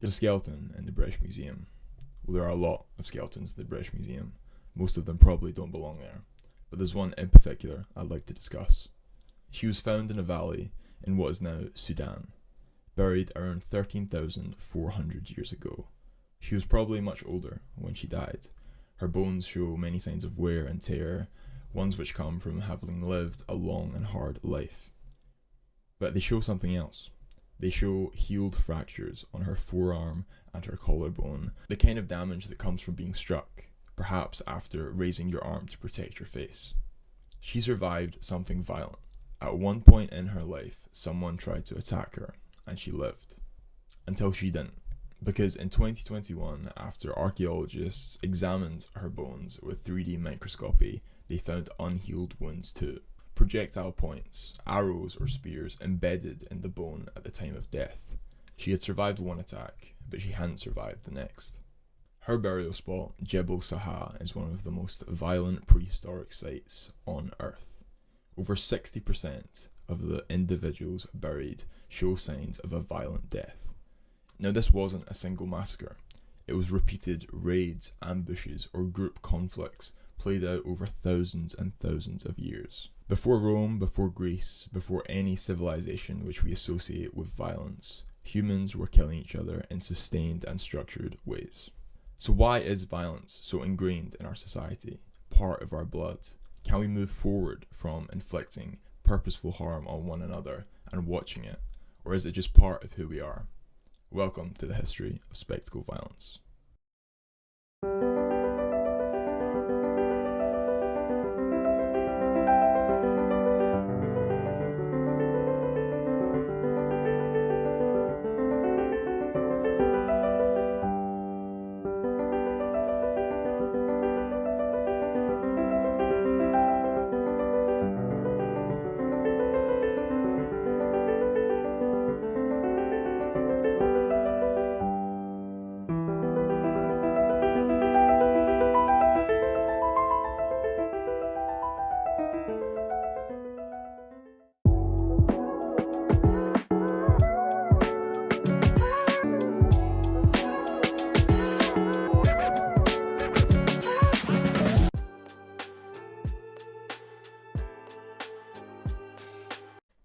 There's a skeleton in the British Museum. Well, there are a lot of skeletons in the British Museum. Most of them probably don't belong there. But there's one in particular I'd like to discuss. She was found in a valley in what is now Sudan, buried around 13,400 years ago. She was probably much older when she died. Her bones show many signs of wear and tear, ones which come from having lived a long and hard life. But they show something else. They show healed fractures on her forearm and her collarbone, the kind of damage that comes from being struck, perhaps after raising your arm to protect your face. She survived something violent. At one point in her life, someone tried to attack her, and she lived. Until she didn't. Because in 2021, after archaeologists examined her bones with 3D microscopy, they found unhealed wounds too. Projectile points, arrows or spears embedded in the bone at the time of death. She had survived one attack, but she hadn't survived the next. Her burial spot, Jebel Sahha, is one of the most violent prehistoric sites on Earth. Over 60% of the individuals buried show signs of a violent death. Now, this wasn't a single massacre. It was repeated raids, ambushes, or group conflicts played out over thousands and thousands of years. Before Rome, before Greece, before any civilization which we associate with violence, humans were killing each other in sustained and structured ways. So why is violence so ingrained in our society, part of our blood? Can we move forward from inflicting purposeful harm on one another and watching it, or is it just part of who we are? Welcome to the history of spectacle violence.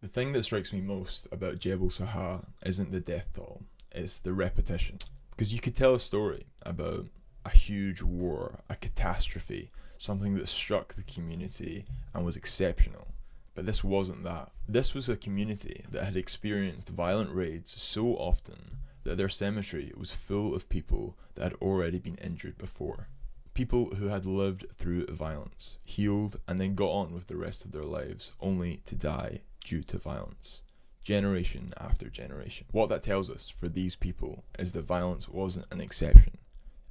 The thing that strikes me most about Jebel Sahha isn't the death toll, it's the repetition. Because you could tell a story about a huge war, a catastrophe, something that struck the community and was exceptional. But this wasn't that. This was a community that had experienced violent raids so often that their cemetery was full of people that had already been injured before. People who had lived through violence, healed, and then got on with the rest of their lives, only to die due to violence, generation after generation. What that tells us for these people is that violence wasn't an exception.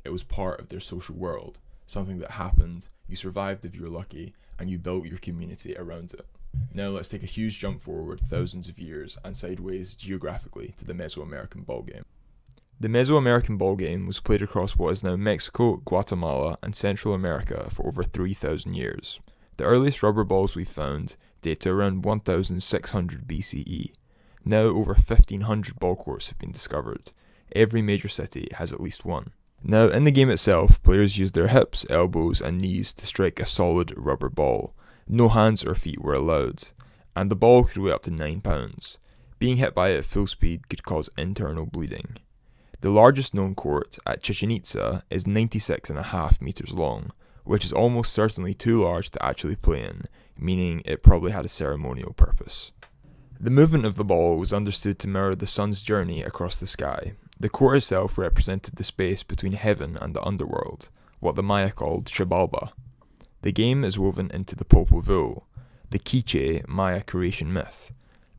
It was part of their social world, something that happened, you survived if you were lucky, and you built your community around it. Now let's take a huge jump forward thousands of years and sideways geographically to the Mesoamerican ballgame. The Mesoamerican ballgame was played across what is now Mexico, Guatemala, and Central America for over 3,000 years. The earliest rubber balls we've found date to around 1600 BCE. Now over 1500 ball courts have been discovered. Every major city has at least one. Now in the game itself, players used their hips, elbows and knees to strike a solid rubber ball. No hands or feet were allowed, and the ball could weigh up to 9 pounds. Being hit by it at full speed could cause internal bleeding. The largest known court at Chichen Itza is 96.5 meters long, which is almost certainly too large to actually play in, meaning it probably had a ceremonial purpose. The movement of the ball was understood to mirror the sun's journey across the sky. The court itself represented the space between heaven and the underworld, what the Maya called Xibalba. The game is woven into the Popol Vuh, the Quiche Maya creation myth.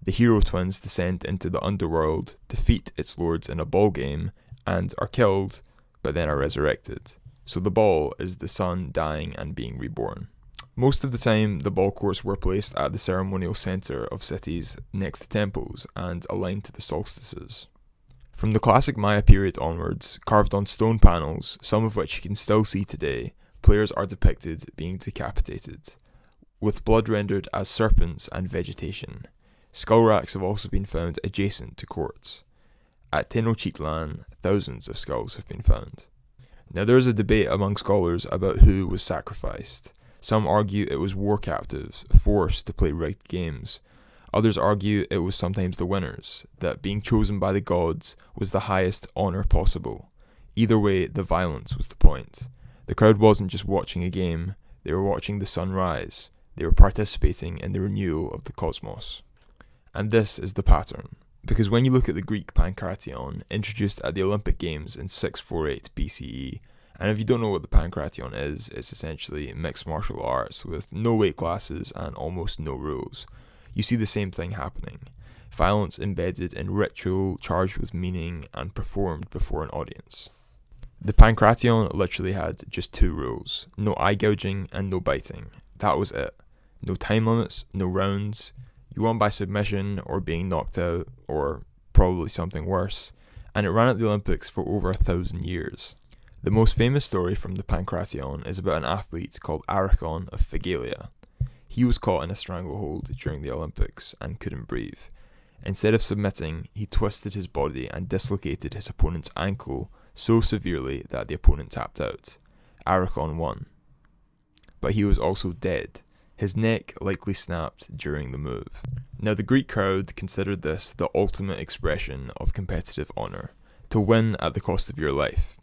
The hero twins descend into the underworld, defeat its lords in a ball game, and are killed, but then are resurrected. So the ball is the sun dying and being reborn. Most of the time, the ball courts were placed at the ceremonial centre of cities next to temples and aligned to the solstices. From the classic Maya period onwards, carved on stone panels, some of which you can still see today, players are depicted being decapitated, with blood rendered as serpents and vegetation. Skull racks have also been found adjacent to courts. At Tenochtitlan, thousands of skulls have been found. Now there is a debate among scholars about who was sacrificed. Some argue it was war captives, forced to play rigged games. Others argue it was sometimes the winners, that being chosen by the gods was the highest honour possible. Either way, the violence was the point. The crowd wasn't just watching a game, they were watching the sun rise. They were participating in the renewal of the cosmos. And this is the pattern. Because when you look at the Greek Pankration, introduced at the Olympic Games in 648 BCE, and if you don't know what the Pankration is, it's essentially mixed martial arts with no weight classes and almost no rules. You see the same thing happening. Violence embedded in ritual, charged with meaning, and performed before an audience. The Pankration literally had just 2 rules: no eye gouging and no biting. That was it. No time limits, no rounds. You won by submission or being knocked out, or probably something worse, and it ran at the Olympics for over 1,000 years. The most famous story from the Pankration is about an athlete called Arasse of Phigalia. He was caught in a stranglehold during the Olympics and couldn't breathe. Instead of submitting, he twisted his body and dislocated his opponent's ankle so severely that the opponent tapped out. Arasse won. But he was also dead. His neck likely snapped during the move. Now the Greek crowd considered this the ultimate expression of competitive honour, to win at the cost of your life.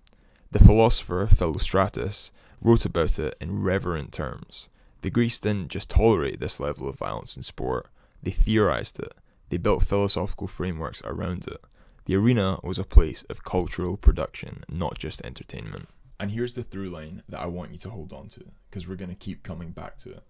The philosopher Philostratus wrote about it in reverent terms. The Greeks didn't just tolerate this level of violence in sport, they theorised it. They built philosophical frameworks around it. The arena was a place of cultural production, not just entertainment. And here's the through line that I want you to hold on to, because we're going to keep coming back to it.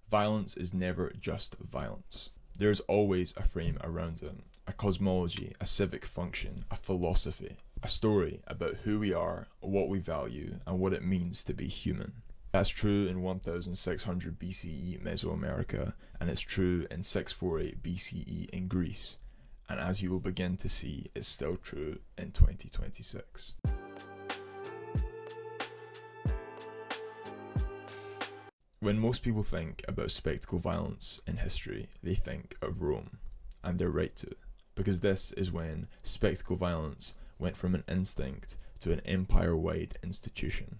Violence is never just violence. There's always a frame around it, a cosmology, a civic function, a philosophy, a story about who we are, what we value, and what it means to be human. That's true in 1600 BCE Mesoamerica, and it's true in 648 BCE in Greece. And as you will begin to see, it's still true in 2026. When most people think about spectacle violence in history, they think of Rome, and they're right to, because this is when spectacle violence went from an instinct to an empire-wide institution,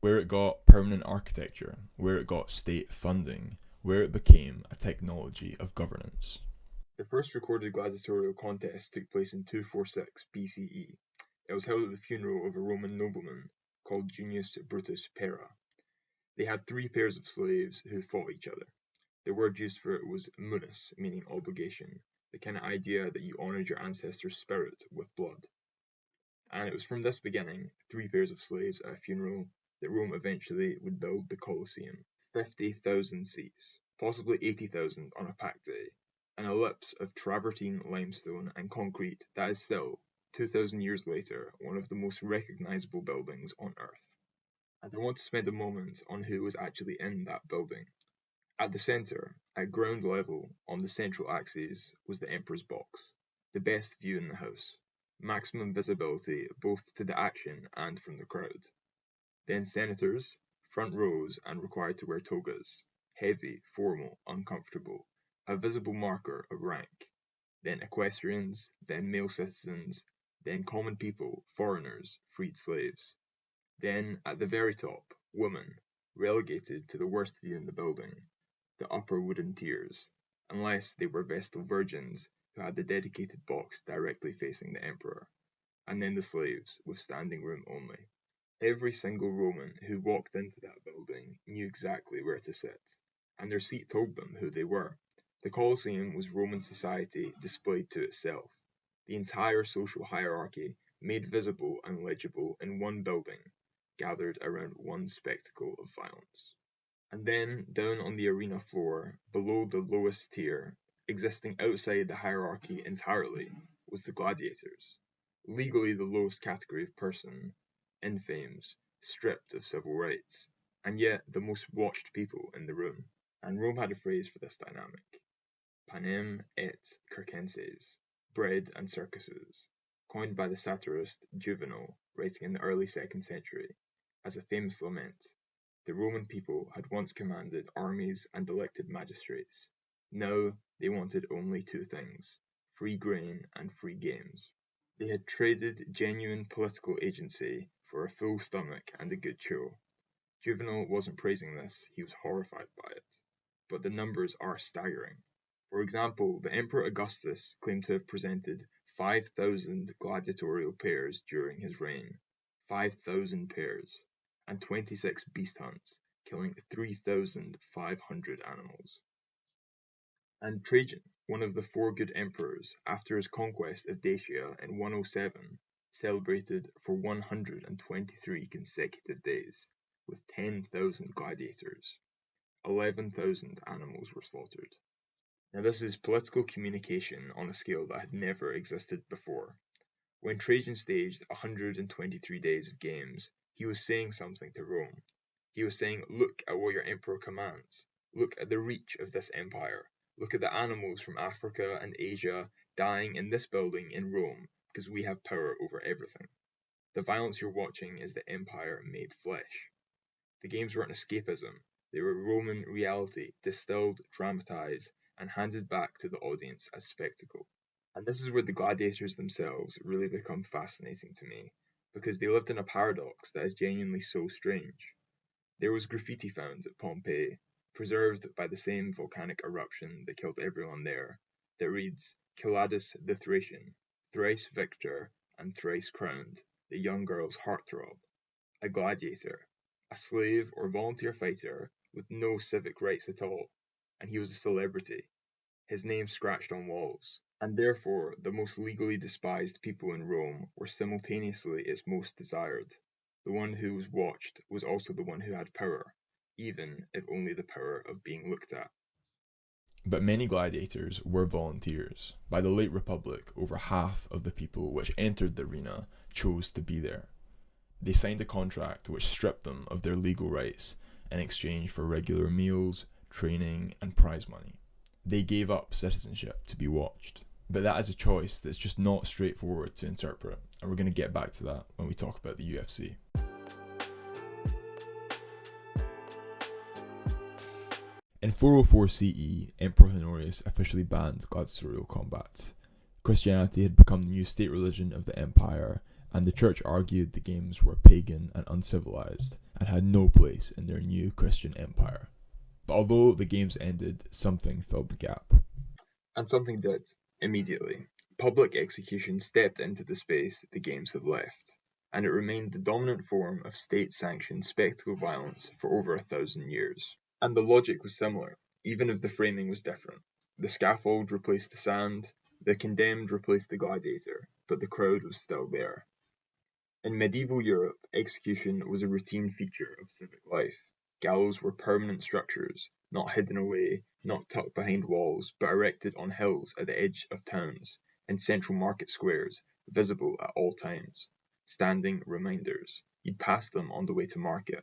where it got permanent architecture, where it got state funding, where it became a technology of governance. The first recorded gladiatorial contest took place in 246 BCE. It was held at the funeral of a Roman nobleman called Junius Brutus Pera. They had 3 pairs of slaves who fought each other. The word used for it was munus, meaning obligation, the kind of idea that you honoured your ancestor's spirit with blood. And it was from this beginning, 3 pairs of slaves at a funeral, that Rome eventually would build the Colosseum. 50,000 seats, possibly 80,000 on a packed day, an ellipse of travertine limestone and concrete that is still, 2,000 years later, one of the most recognisable buildings on Earth. And I want to spend a moment on who was actually in that building. At the centre, at ground level, on the central axis, was the Emperor's box, the best view in the house, maximum visibility both to the action and from the crowd. Then senators, front rows and required to wear togas, heavy, formal, uncomfortable, a visible marker of rank. Then equestrians, then male citizens, then common people, foreigners, freed slaves. Then, at the very top, women, relegated to the worst view in the building, the upper wooden tiers, unless they were Vestal virgins who had the dedicated box directly facing the emperor, and then the slaves, with standing room only. Every single Roman who walked into that building knew exactly where to sit, and their seat told them who they were. The Colosseum was Roman society displayed to itself, the entire social hierarchy made visible and legible in one building, gathered around one spectacle of violence. And then, down on the arena floor, below the lowest tier, existing outside the hierarchy entirely, was the gladiators, legally the lowest category of person, infames, stripped of civil rights, and yet the most watched people in the room. And Rome had a phrase for this dynamic: panem et circenses, bread and circuses, coined by the satirist Juvenal, writing in the early 2nd century, as a famous lament. The Roman people had once commanded armies and elected magistrates. Now they wanted only 2 things: free grain and free games. They had traded genuine political agency for a full stomach and a good show. Juvenal wasn't praising this, he was horrified by it. But the numbers are staggering. For example, the Emperor Augustus claimed to have presented 5,000 gladiatorial pairs during his reign. 5,000 pairs. And 26 beast hunts, killing 3,500 animals. And Trajan, one of the four good emperors, after his conquest of Dacia in 107, celebrated for 123 consecutive days, with 10,000 gladiators. 11,000 animals were slaughtered. Now this is political communication on a scale that had never existed before. When Trajan staged 123 days of games, he was saying something to Rome. He was saying, look at what your emperor commands. Look at the reach of this empire. Look at the animals from Africa and Asia dying in this building in Rome because we have power over everything. The violence you're watching is the empire made flesh. The games weren't escapism. They were Roman reality, distilled, dramatized, and handed back to the audience as spectacle. And this is where the gladiators themselves really become fascinating to me, because they lived in a paradox that is genuinely so strange. There was graffiti found at Pompeii, preserved by the same volcanic eruption that killed everyone there, that reads, Kiladus the Thracian, thrice victor and thrice crowned, the young girl's heartthrob, a gladiator, a slave or volunteer fighter with no civic rights at all, and he was a celebrity, his name scratched on walls, and therefore the most legally despised people in Rome were simultaneously its most desired. The one who was watched was also the one who had power, even if only the power of being looked at. But many gladiators were volunteers. By the late Republic, over half of the people which entered the arena chose to be there. They signed a contract which stripped them of their legal rights in exchange for regular meals, training, and prize money. They gave up citizenship to be watched. But that is a choice that's just not straightforward to interpret, and we're going to get back to that when we talk about the UFC. In 404 CE, Emperor Honorius officially banned gladiatorial combat. Christianity had become the new state religion of the empire, and the church argued the games were pagan and uncivilized, and had no place in their new Christian empire. But although the games ended, something filled the gap. And something did, immediately. Public execution stepped into the space the games had left, and it remained the dominant form of state-sanctioned spectacle violence for over 1,000 years. And the logic was similar, even if the framing was different. The scaffold replaced the sand, the condemned replaced the gladiator, but the crowd was still there. In medieval Europe, execution was a routine feature of civic life. Gallows were permanent structures, not hidden away, not tucked behind walls, but erected on hills at the edge of towns, in central market squares, visible at all times. Standing reminders. You'd pass them on the way to market.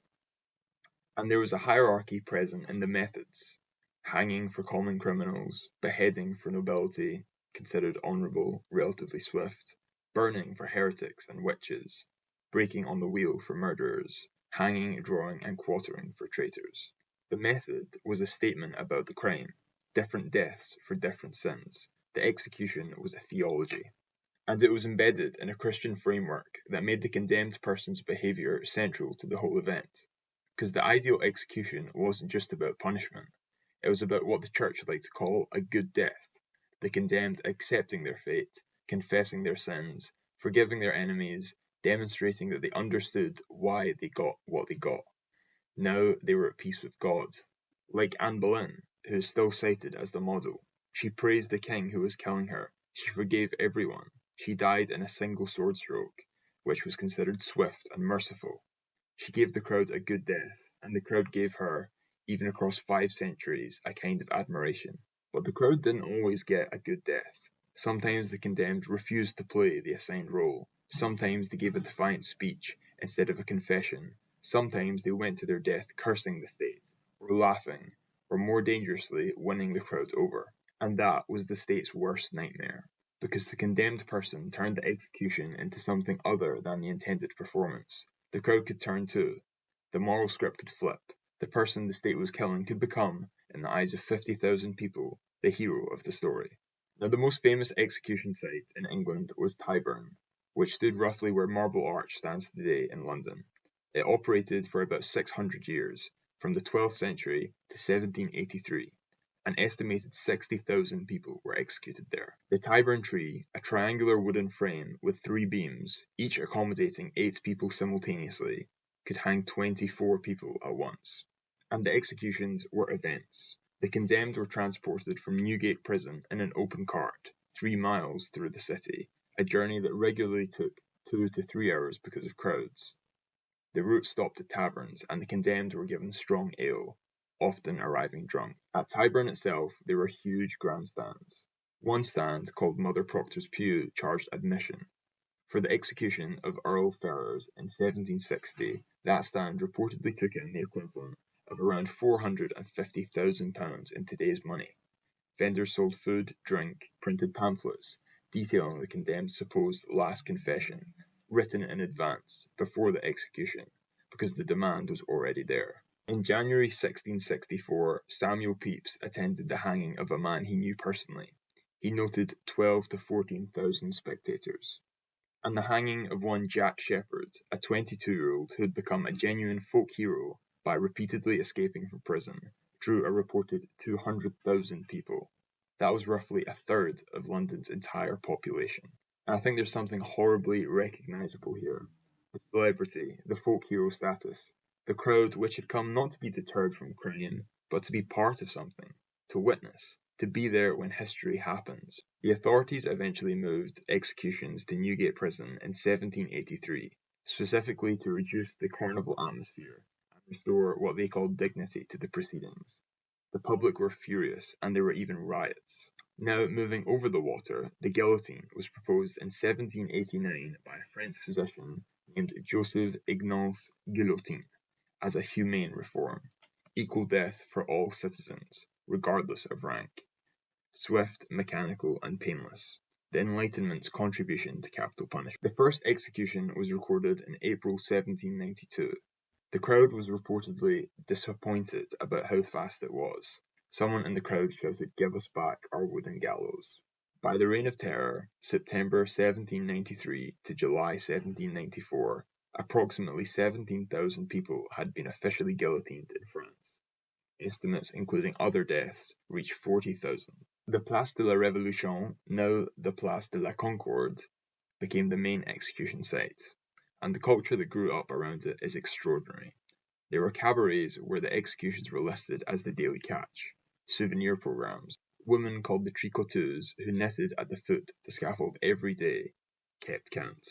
And there was a hierarchy present in the methods. Hanging for common criminals, beheading for nobility, considered honourable, relatively swift, burning for heretics and witches, breaking on the wheel for murderers, hanging, drawing, and quartering for traitors. The method was a statement about the crime, different deaths for different sins. The execution was a theology. And it was embedded in a Christian framework that made the condemned person's behaviour central to the whole event. Because the ideal execution wasn't just about punishment, it was about what the church liked to call a good death, the condemned accepting their fate, confessing their sins, forgiving their enemies, demonstrating that they understood why they got what they got. Now they were at peace with God. Like Anne Boleyn, who is still cited as the model. She praised the king who was killing her. She forgave everyone. She died in a single sword stroke, which was considered swift and merciful. She gave the crowd a good death, and the crowd gave her, even across 5 centuries, a kind of admiration. But the crowd didn't always get a good death. Sometimes the condemned refused to play the assigned role. Sometimes they gave a defiant speech instead of a confession. Sometimes they went to their death cursing the state, or laughing, or more dangerously, winning the crowd over. And that was the state's worst nightmare, because the condemned person turned the execution into something other than the intended performance. The crowd could turn too. The moral script could flip. The person the state was killing could become, in the eyes of 50,000 people, the hero of the story. Now, the most famous execution site in England was Tyburn, which stood roughly where Marble Arch stands today in London. It operated for about 600 years, from the 12th century to 1783. An estimated 60,000 people were executed there. The Tyburn Tree, a triangular wooden frame with 3 beams, each accommodating 8 people simultaneously, could hang 24 people at once. And the executions were events. The condemned were transported from Newgate Prison in an open cart, 3 miles through the city, a journey that regularly took 2 to 3 hours because of crowds. The route stopped at taverns, and the condemned were given strong ale, often arriving drunk. At Tyburn itself, there were huge grandstands. One stand, called Mother Proctor's Pew, charged admission. For the execution of Earl Ferrers in 1760, that stand reportedly took in the equivalent of around £450,000 in today's money. Vendors sold food, drink, printed pamphlets detailing the condemned's supposed last confession, written in advance, before the execution, because the demand was already there. In January 1664, Samuel Pepys attended the hanging of a man he knew personally. He noted 12 to 14,000 spectators. And the hanging of one Jack Shepherd, a 22-year-old who had become a genuine folk hero by repeatedly escaping from prison, drew a reported 200,000 people. That was roughly a third of London's entire population. And I think there's something horribly recognisable here. The celebrity, the folk hero status, the crowd which had come not to be deterred from crime, but to be part of something, to witness, to be there when history happens. The authorities eventually moved executions to Newgate Prison in 1783, specifically to reduce the carnival atmosphere and restore what they called dignity to the proceedings. The public were furious, and there were even riots. Now moving over the water, the guillotine was proposed in 1789 by a French physician named Joseph Ignace Guillotine as a humane reform, equal death for all citizens, regardless of rank. Swift, mechanical, and painless. The Enlightenment's contribution to capital punishment. The first execution was recorded in April 1792. The crowd was reportedly disappointed about how fast it was. Someone in the crowd shouted, "Give us back our wooden gallows." By the Reign of Terror, September 1793 to July 1794, approximately 17,000 people had been officially guillotined in France. Estimates including other deaths reach 40,000. The Place de la Révolution, now the Place de la Concorde, became the main execution site, and the culture that grew up around it is extraordinary. There were cabarets where the executions were listed as the daily catch, souvenir programs. Women called the tricoteuses, who knitted at the foot of the scaffold every day, kept count.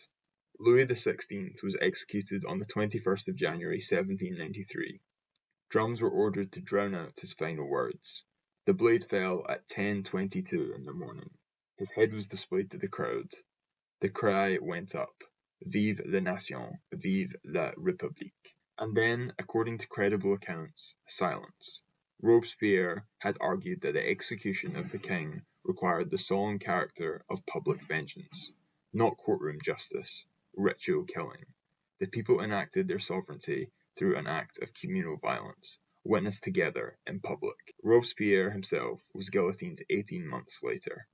Louis XVI was executed on the 21st of January 1793. Drums were ordered to drown out his final words. The blade fell at 10:22 in the morning. His head was displayed to the crowd. The cry went up, "Vive la nation, vive la république." And then, according to credible accounts, silence. Robespierre had argued that the execution of the king required the solemn character of public vengeance, not courtroom justice, ritual killing. The people enacted their sovereignty through an act of communal violence, witnessed together in public. Robespierre himself was guillotined 18 months later.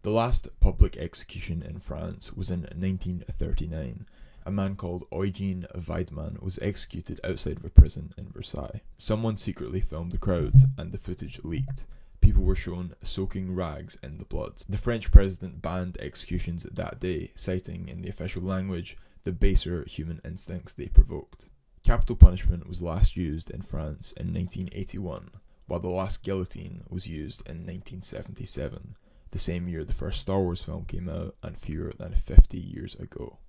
The last public execution in France was in 1939. A man called Eugene Weidmann was executed outside of a prison in Versailles. Someone secretly filmed the crowd, and the footage leaked. People were shown soaking rags in the blood. The French president banned executions that day, citing in the official language the baser human instincts they provoked. Capital punishment was last used in France in 1981, while the last guillotine was used in 1977, the same year the first Star Wars film came out and fewer than 50 years ago.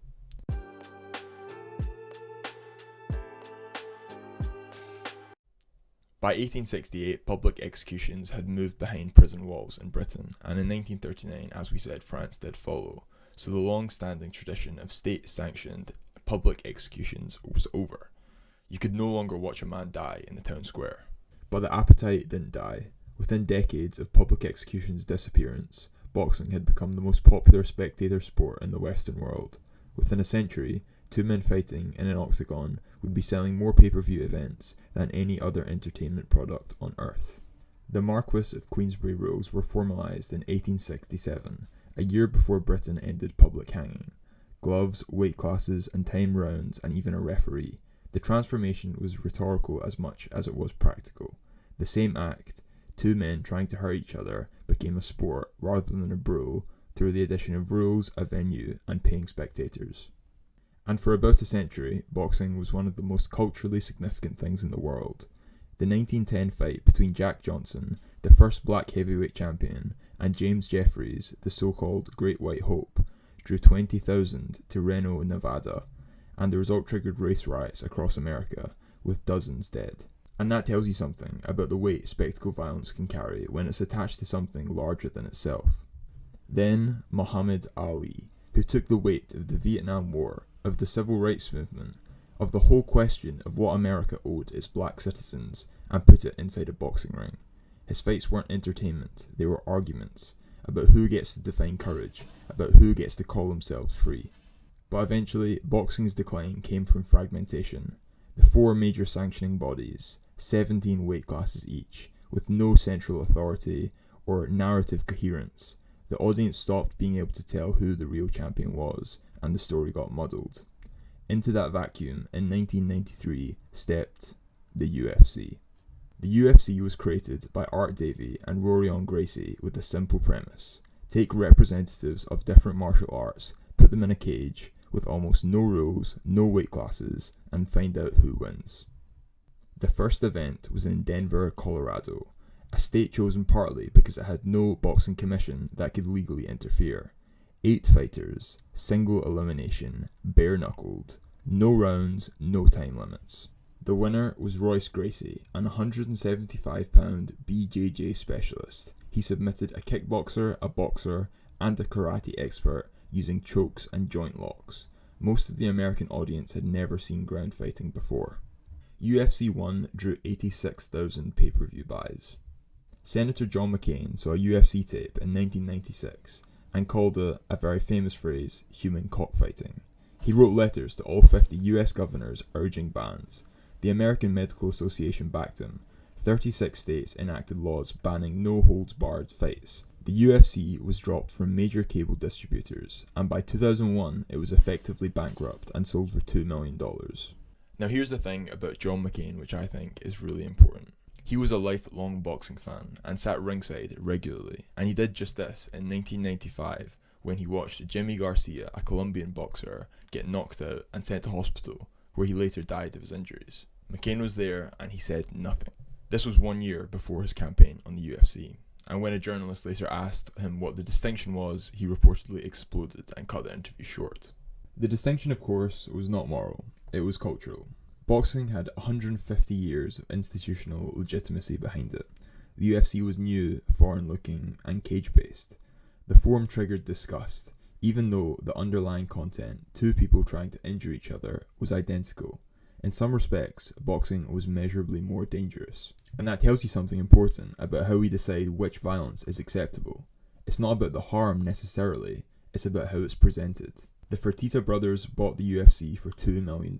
By 1868, public executions had moved behind prison walls in Britain, and in 1939, as we said, France did follow, so the long-standing tradition of state-sanctioned public executions was over. You could no longer watch a man die in the town square. But the appetite didn't die. Within decades of public executions' disappearance, boxing had become the most popular spectator sport in the Western world. Within a century, 2 men fighting in an octagon would be selling more pay-per-view events than any other entertainment product on earth. The Marquess of Queensberry rules were formalised in 1867, a year before Britain ended public hanging. gloves, weight classes, and timed rounds, and even a referee. The transformation was rhetorical as much as it was practical. The same act, two men trying to hurt each other, became a sport rather than a brawl through the addition of rules, a venue, and paying spectators. And for about a century, boxing was one of the most culturally significant things in the world. The 1910 fight between Jack Johnson, the first black heavyweight champion, and James Jeffries, the so-called Great White Hope, drew 20,000 to Reno, Nevada, and the result triggered race riots across America, with dozens dead. And that tells you something about the weight spectacle violence can carry when it's attached to something larger than itself. Then, Muhammad Ali, who took the weight of the Vietnam War, of the civil rights movement, of the whole question of what America owed its black citizens, and put it inside a boxing ring. His fights weren't entertainment, they were arguments, about who gets to define courage, about who gets to call themselves free. But eventually, boxing's decline came from fragmentation. The four major sanctioning bodies, 17 weight classes each, with no central authority or narrative coherence. The audience stopped being able to tell who the real champion was, and the story got muddled. Into that vacuum, in 1993, stepped the UFC. The UFC was created by Art Davie and Rorion Gracie with a simple premise. Take representatives of different martial arts, put them in a cage, with almost no rules, no weight classes, and find out who wins. The first event was in Denver, Colorado, a state chosen partly because it had no boxing commission that could legally interfere. 8 fighters, single elimination, bare-knuckled, no rounds, no time limits. The winner was Royce Gracie, an 175-pound BJJ specialist. He submitted a kickboxer, a boxer, and a karate expert using chokes and joint locks. Most of the American audience had never seen ground fighting before. UFC 1 drew 86,000 pay-per-view buys. Senator John McCain saw a UFC tape in 1996 and called it, a very famous phrase, human cockfighting. He wrote letters to all 50 US governors urging bans. The American Medical Association backed him. 36 states enacted laws banning no-holds-barred fights. The UFC was dropped from major cable distributors, and by 2001 it was effectively bankrupt and sold for $2 million. Now here's the thing about John McCain which I think is really important. He was a lifelong boxing fan and sat ringside regularly, and he did just this in 1995 when he watched Jimmy Garcia, a Colombian boxer, get knocked out and sent to hospital, where he later died of his injuries. McCain was there and he said nothing. This was 1 year before his campaign on the UFC, and when a journalist later asked him what the distinction was, he reportedly exploded and cut the interview short. The distinction, of course, was not moral, it was cultural. Boxing had 150 years of institutional legitimacy behind it. The UFC was new, foreign-looking, and cage-based. The form triggered disgust, even though the underlying content, two people trying to injure each other, was identical. In some respects, boxing was measurably more dangerous. And that tells you something important about how we decide which violence is acceptable. It's not about the harm necessarily, it's about how it's presented. The Fertitta brothers bought the UFC for $2 million.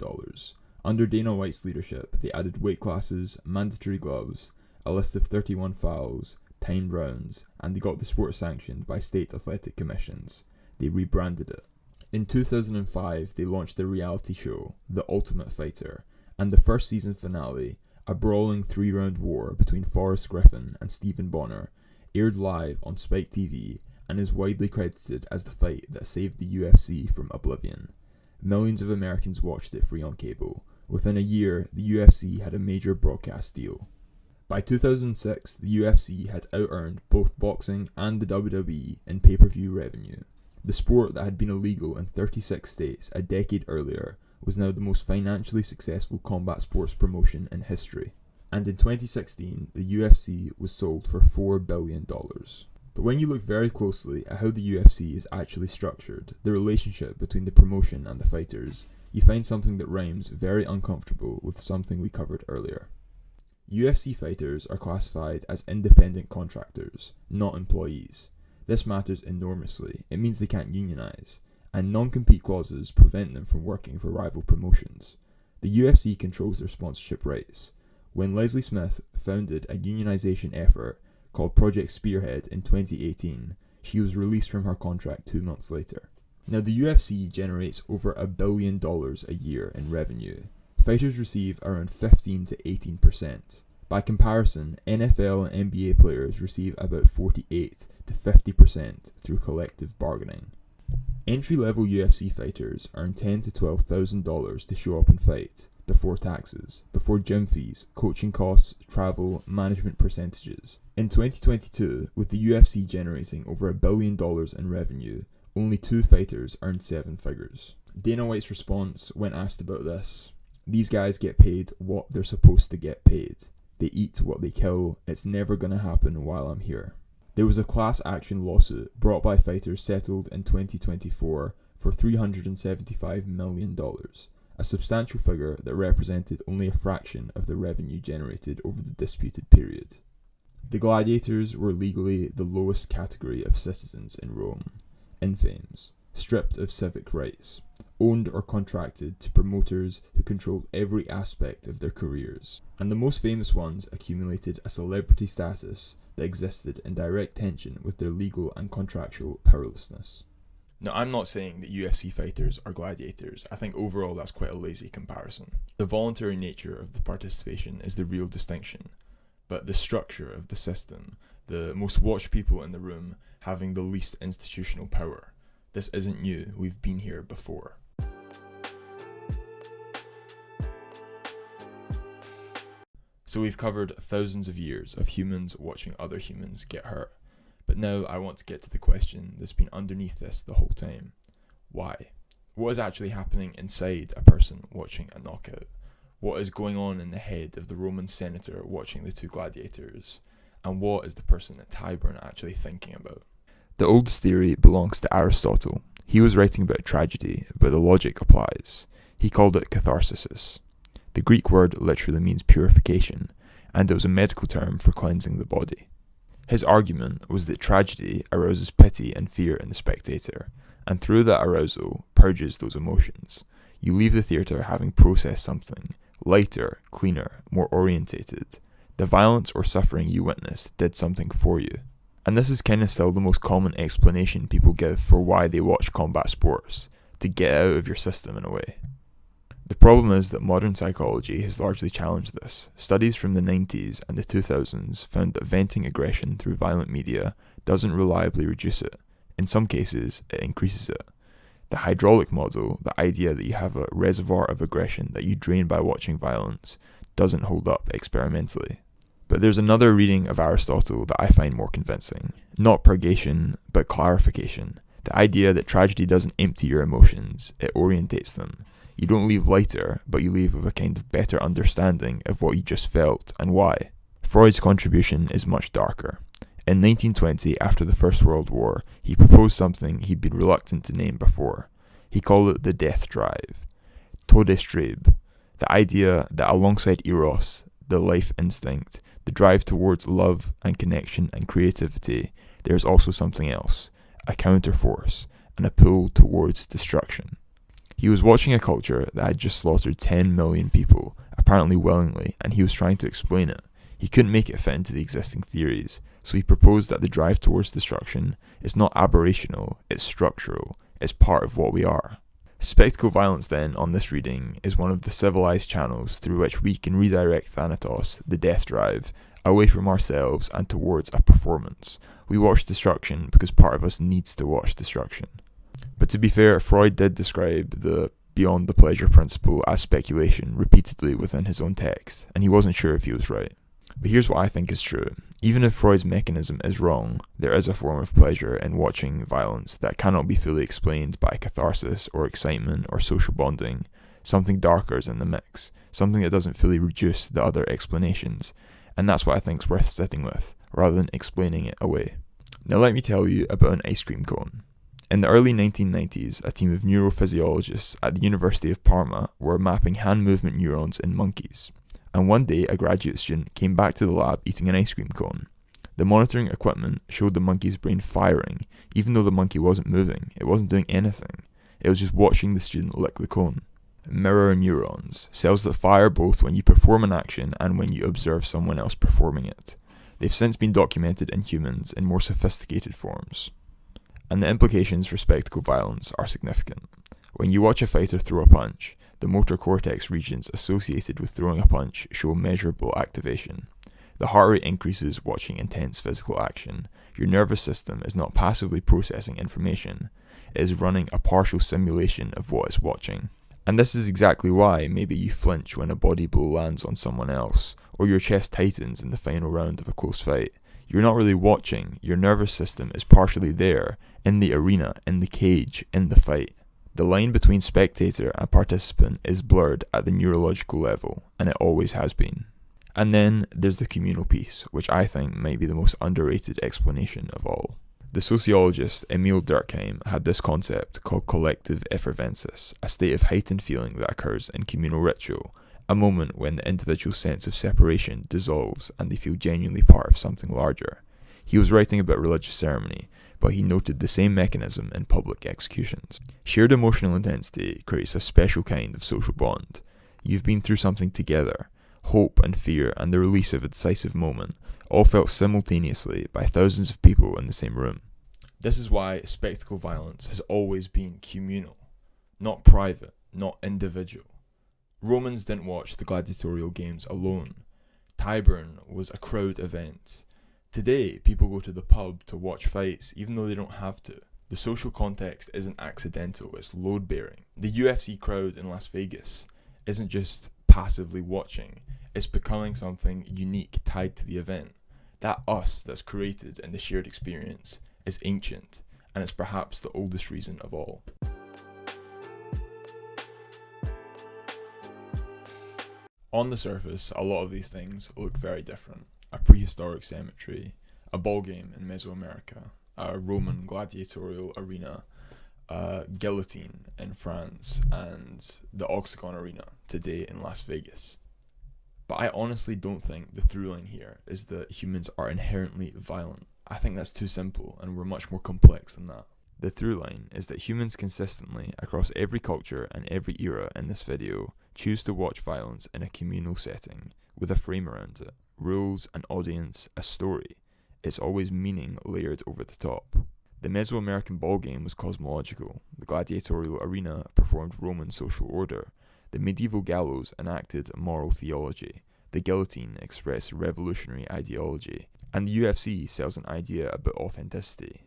Under Dana White's leadership, they added weight classes, mandatory gloves, a list of 31 fouls, timed rounds, and they got the sport sanctioned by state athletic commissions. They rebranded it. In 2005, they launched the reality show, The Ultimate Fighter, and the first season finale, a brawling 3-round war between Forrest Griffin and Stephen Bonner, aired live on Spike TV and is widely credited as the fight that saved the UFC from oblivion. Millions of Americans watched it free on cable. Within a year, the UFC had a major broadcast deal. By 2006, the UFC had out-earned both boxing and the WWE in pay-per-view revenue. The sport that had been illegal in 36 states a decade earlier was now the most financially successful combat sports promotion in history. And in 2016, the UFC was sold for $4 billion. But when you look very closely at how the UFC is actually structured, the relationship between the promotion and the fighters, you find something that rhymes very uncomfortable with something we covered earlier. UFC fighters are classified as independent contractors, not employees. This matters enormously. It means they can't unionize, and non-compete clauses prevent them from working for rival promotions. The UFC controls their sponsorship rights. When Leslie Smith founded a unionization effort called Project Spearhead in 2018, she was released from her contract 2 months later. Now, the UFC generates over $1 billion a year in revenue. Fighters receive around 15 to 18%. By comparison, NFL and NBA players receive about 48 to 50% through collective bargaining. Entry-level UFC fighters earn $10,000 to $12,000 to show up and fight, before taxes, before gym fees, coaching costs, travel, management percentages. In 2022, with the UFC generating over $1 billion in revenue, only 2 fighters earned 7 figures. Dana White's response when asked about this: "These guys get paid what they're supposed to get paid. They eat what they kill. It's never gonna happen while I'm here." There was a class action lawsuit brought by fighters settled in 2024 for $375 million, a substantial figure that represented only a fraction of the revenue generated over the disputed period. The gladiators were legally the lowest category of citizens in Rome, infames, stripped of civic rights, owned or contracted to promoters who controlled every aspect of their careers, and the most famous ones accumulated a celebrity status that existed in direct tension with their legal and contractual powerlessness. Now, I'm not saying that UFC fighters are gladiators. I think overall that's quite a lazy comparison. The voluntary nature of the participation is the real distinction, but the structure of the system, the most watched people in the room having the least institutional power, this isn't new. We've been here before. So we've covered thousands of years of humans watching other humans get hurt. But now I want to get to the question that's been underneath this the whole time. Why? What is actually happening inside a person watching a knockout? What is going on in the head of the Roman senator watching the 2 gladiators? And what is the person at Tyburn actually thinking about? The oldest theory belongs to Aristotle. He was writing about tragedy, but the logic applies. He called it catharsis. The Greek word literally means purification, and it was a medical term for cleansing the body. His argument was that tragedy arouses pity and fear in the spectator, and through that arousal purges those emotions. You leave the theatre having processed something, lighter, cleaner, more orientated. The violence or suffering you witnessed did something for you. And this is kind of still the most common explanation people give for why they watch combat sports, to get out of your system in a way. The problem is that modern psychology has largely challenged this. Studies from the 90s and the 2000s found that venting aggression through violent media doesn't reliably reduce it. In some cases, it increases it. The hydraulic model, the idea that you have a reservoir of aggression that you drain by watching violence, doesn't hold up experimentally. But there's another reading of Aristotle that I find more convincing. Not purgation, but clarification. The idea that tragedy doesn't empty your emotions, it orientates them. You don't leave lighter, but you leave with a kind of better understanding of what you just felt and why. Freud's contribution is much darker. In 1920, after the First World War, he proposed something he'd been reluctant to name before. He called it the death drive. Todestrieb. The idea that alongside eros, the life instinct, the drive towards love and connection and creativity, there's also something else, a counterforce, and a pull towards destruction. He was watching a culture that had just slaughtered 10 million people, apparently willingly, and he was trying to explain it. He couldn't make it fit into the existing theories, so he proposed that the drive towards destruction is not aberrational, it's structural, it's part of what we are. Spectacle violence then, on this reading, is one of the civilized channels through which we can redirect Thanatos, the death drive, away from ourselves and towards a performance. We watch destruction because part of us needs to watch destruction. But to be fair, Freud did describe the beyond the pleasure principle as speculation repeatedly within his own text, and he wasn't sure if he was right. But here's what I think is true. Even if Freud's mechanism is wrong, there is a form of pleasure in watching violence that cannot be fully explained by catharsis or excitement or social bonding. Something darker is in the mix, something that doesn't fully reduce the other explanations, and that's what I think is worth sitting with, rather than explaining it away. Now let me tell you about an ice cream cone. In the early 1990s, a team of neurophysiologists at the University of Parma were mapping hand movement neurons in monkeys. And one day, a graduate student came back to the lab eating an ice cream cone. The monitoring equipment showed the monkey's brain firing, even though the monkey wasn't moving, it wasn't doing anything. It was just watching the student lick the cone. Mirror neurons, cells that fire both when you perform an action and when you observe someone else performing it. They've since been documented in humans in more sophisticated forms. And the implications for spectacle violence are significant. When you watch a fighter throw a punch, the motor cortex regions associated with throwing a punch show measurable activation. The heart rate increases watching intense physical action. Your nervous system is not passively processing information, it is running a partial simulation of what it's watching. And this is exactly why maybe you flinch when a body blow lands on someone else, or your chest tightens in the final round of a close fight. You're not really watching, your nervous system is partially there, in the arena, in the cage, in the fight. The line between spectator and participant is blurred at the neurological level, and it always has been. And then there's the communal piece, which I think might be the most underrated explanation of all. The sociologist Emil Durkheim had this concept called collective effervescence, a state of heightened feeling that occurs in communal ritual, a moment when the individual's sense of separation dissolves and they feel genuinely part of something larger. He was writing about religious ceremony, but he noted the same mechanism in public executions. Shared emotional intensity creates a special kind of social bond. You've been through something together. Hope and fear and the release of a decisive moment, all felt simultaneously by thousands of people in the same room. This is why spectacle violence has always been communal, not private, not individual. Romans didn't watch the gladiatorial games alone. Tyburn was a crowd event. Today, people go to the pub to watch fights even though they don't have to. The social context isn't accidental, it's load-bearing. The UFC crowd in Las Vegas isn't just passively watching, it's becoming something unique tied to the event. That us that's created in the shared experience is ancient, and it's perhaps the oldest reason of all. On the surface, a lot of these things look very different. A prehistoric cemetery, a ballgame in Mesoamerica, a Roman gladiatorial arena, a guillotine in France, and the octagon arena today in Las Vegas. But I honestly don't think the through line here is that humans are inherently violent. I think that's too simple, and we're much more complex than that. The through line is that humans consistently, across every culture and every era in this video, choose to watch violence in a communal setting, with a frame around it, rules, an audience, a story. It's always meaning layered over the top. The Mesoamerican ballgame was cosmological, the gladiatorial arena performed Roman social order, the medieval gallows enacted moral theology, the guillotine expressed revolutionary ideology, and the UFC sells an idea about authenticity.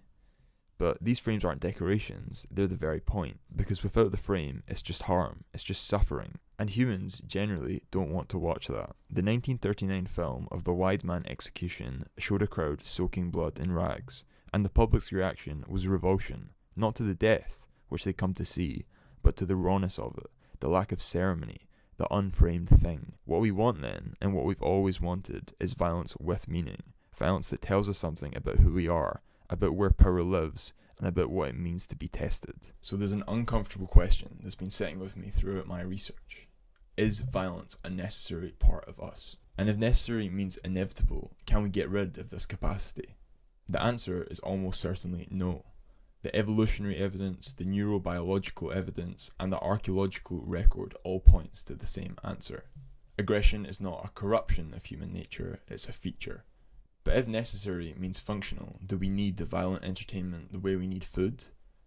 But these frames aren't decorations, they're the very point, because without the frame, it's just harm, it's just suffering, and humans generally don't want to watch that. The 1939 film of the Wide Man execution showed a crowd soaking blood in rags, and the public's reaction was revulsion, not to the death, which they come to see, but to the rawness of it, the lack of ceremony, the unframed thing. What we want then, and what we've always wanted, is violence with meaning, violence that tells us something about who we are, about where power lives, and about what it means to be tested. So there's an uncomfortable question that's been sitting with me throughout my research. Is violence a necessary part of us? And if necessary means inevitable, can we get rid of this capacity? The answer is almost certainly no. The evolutionary evidence, the neurobiological evidence, and the archaeological record all points to the same answer. Aggression is not a corruption of human nature, it's a feature. But if necessary means functional, do we need the violent entertainment the way we need food?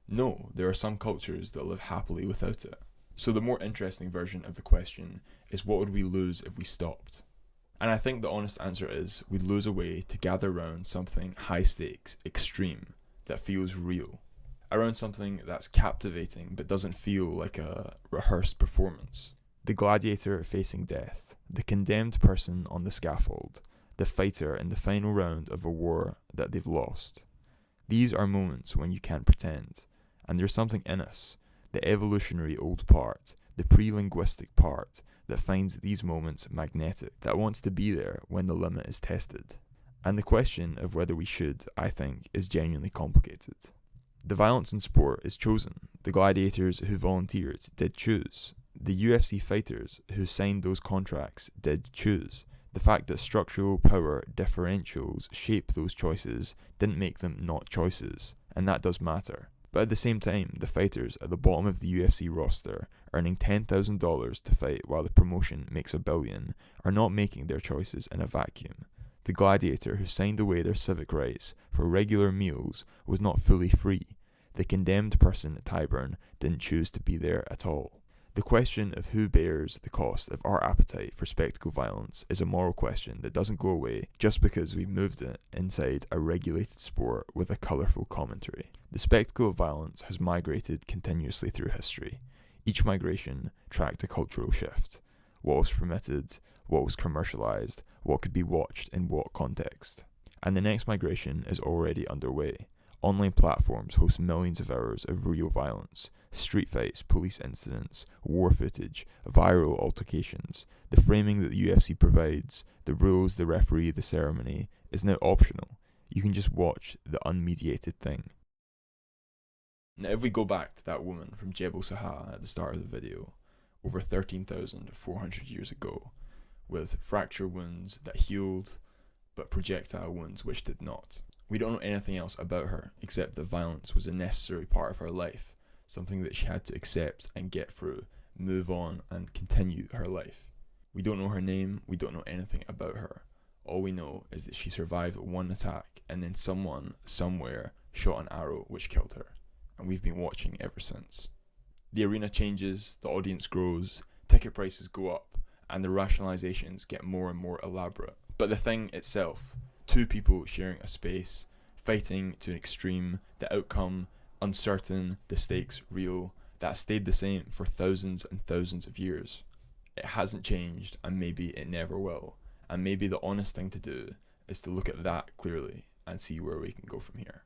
No, there are some cultures that live happily without it. So the more interesting version of the question is, what would we lose if we stopped? And I think the honest answer is, we'd lose a way to gather around something high stakes, extreme, that feels real. Around something that's captivating but doesn't feel like a rehearsed performance. The gladiator facing death, the condemned person on the scaffold, the fighter in the final round of a war that they've lost. These are moments when you can't pretend, and there's something in us, the evolutionary old part, the pre-linguistic part, that finds these moments magnetic, that wants to be there when the limit is tested. And the question of whether we should, I think, is genuinely complicated. The violence in sport is chosen. The gladiators who volunteered did choose. The UFC fighters who signed those contracts did choose. The fact that structural power differentials shape those choices didn't make them not choices, and that does matter. But at the same time, the fighters at the bottom of the UFC roster, earning $10,000 to fight while the promotion makes $1 billion, are not making their choices in a vacuum. The gladiator who signed away their civic rights for regular meals was not fully free. The condemned person at Tyburn didn't choose to be there at all. The question of who bears the cost of our appetite for spectacle violence is a moral question that doesn't go away just because we've moved it inside a regulated sport with a colourful commentary. The spectacle of violence has migrated continuously through history. Each migration tracked a cultural shift. What was permitted, what was commercialised, what could be watched in what context. And the next migration is already underway. Online platforms host millions of hours of real violence, street fights, police incidents, war footage, viral altercations. The framing that the UFC provides, the rules, the referee, the ceremony, is now optional. You can just watch the unmediated thing. Now if we go back to that woman from Jebel Sahara at the start of the video, over 13,400 years ago, with fracture wounds that healed, but projectile wounds which did not. We don't know anything else about her, except that violence was a necessary part of her life, something that she had to accept and get through, move on and continue her life. We don't know her name, we don't know anything about her. All we know is that she survived one attack and then someone, somewhere, shot an arrow which killed her. And we've been watching ever since. The arena changes, the audience grows, ticket prices go up, and the rationalizations get more and more elaborate. But the thing itself, two people sharing a space, fighting to an extreme, the outcome uncertain, the stakes real, that stayed the same for thousands and thousands of years. It hasn't changed, and maybe it never will. And maybe the honest thing to do is to look at that clearly and see where we can go from here.